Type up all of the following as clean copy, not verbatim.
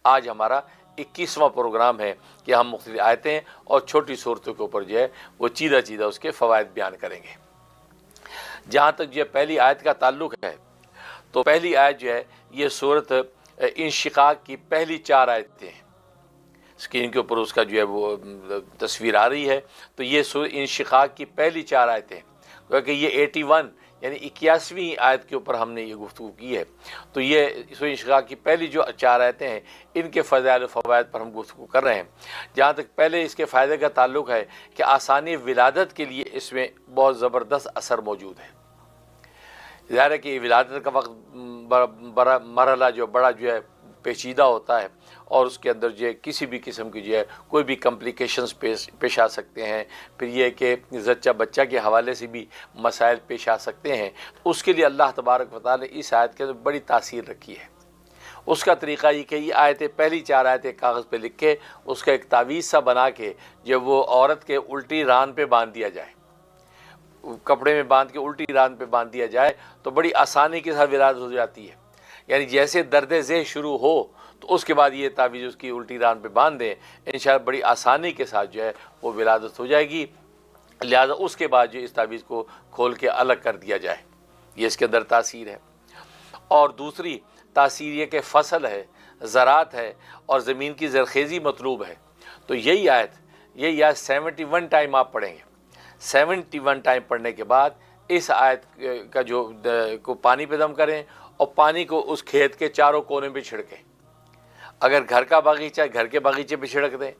آج ہمارا 21واں پروگرام ہے کہ ہم مختلف آیتیں اور چھوٹی صورتوں کے اوپر جو ہے وہ چیدہ چیدہ اس کے فوائد بیان کریں گے۔ جہاں تک جو ہے پہلی آیت کا تعلق ہے تو پہلی آیت جو ہے یہ سورت انشقاق کی پہلی 4 آیتیں ہیں۔ اسکرین کے اوپر اس کا جو ہے وہ تصویر آ رہی ہے، تو یہ سورت انشقاق کی پہلی 4 آیتیں ہیں، کیونکہ یہ 81 یعنی 81ویں آیت کے اوپر ہم نے یہ گفتگو کی ہے۔ تو یہ سورۃ انشقاق کی پہلی جو 4 آیتیں ہیں ان کے فضائل و فوائد پر ہم گفتگو کر رہے ہیں۔ جہاں تک پہلے اس کے فائدے کا تعلق ہے کہ آسانی ولادت کے لیے اس میں بہت زبردست اثر موجود ہے۔ ظاہر ہے کہ ولادت کا وقت مرحلہ جو بڑا جو ہے پیچیدہ ہوتا ہے، اور اس کے اندر جو ہے کسی بھی قسم کی جو ہے کوئی بھی کمپلیکیشنز پیش آ سکتے ہیں، پھر یہ کہ زچہ بچہ کے حوالے سے بھی مسائل پیش آ سکتے ہیں۔ اس کے لیے اللہ تبارک و تعالی نے اس آیت کے اندر بڑی تاثیر رکھی ہے۔ اس کا طریقہ یہ کہ یہ آیتیں پہلی 4 آیتیں کاغذ پہ لکھ کے اس کا ایک تعویذ سا بنا کے جب وہ عورت کے الٹی ران پہ باندھ دیا جائے، کپڑے میں باندھ کے الٹی ران پہ باندھ دیا جائے تو بڑی آسانی کے ساتھ ولادت ہو جاتی ہے۔ یعنی جیسے درد ذیل شروع ہو تو اس کے بعد یہ تعویذ اس کی الٹی ران پہ باندھ دیں، انشاءاللہ بڑی آسانی کے ساتھ جو ہے وہ ولادت ہو جائے گی۔ لہذا اس کے بعد جو اس تعویذ کو کھول کے الگ کر دیا جائے، یہ اس کے اندر تاثیر ہے۔ اور دوسری تاثیر یہ کہ فصل ہے، زراعت ہے اور زمین کی زرخیزی مطلوب ہے۔ تو یہی آیت 71 ٹائم آپ پڑھیں گے۔ 71 ٹائم پڑھنے کے بعد اس آیت کا جو کو پانی پہ دم کریں اور پانی کو اس کھیت کے چاروں کونے پہ چھڑکیں۔ اگر گھر کا باغیچہ گھر کے باغیچے پہ چھڑک دیں،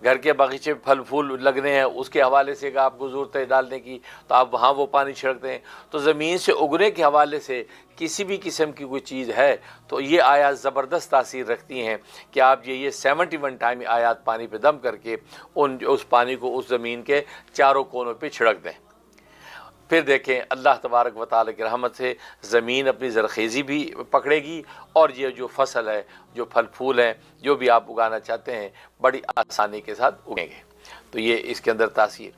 گھر کے باغیچے پہ پھل پھول لگنے ہیں اس کے حوالے سے آپ کو ضرورت ہے ڈالنے کی تو آپ وہاں وہ پانی چھڑک دیں۔ تو زمین سے اگنے کے حوالے سے کسی بھی قسم کی کوئی چیز ہے تو یہ آیات زبردست تاثیر رکھتی ہیں کہ آپ یہ 71 ٹائم آیات پانی پہ دم کر کے اس پانی کو اس زمین کے چاروں کونوں پہ چھڑک دیں۔ پھر دیکھیں اللہ تبارک و تعالیٰ کی رحمت سے زمین اپنی زرخیزی بھی پکڑے گی، اور یہ جو فصل ہے، جو پھل پھول ہیں، جو بھی آپ اگانا چاہتے ہیں بڑی آسانی کے ساتھ اگیں گے۔ تو یہ اس کے اندر تاثیر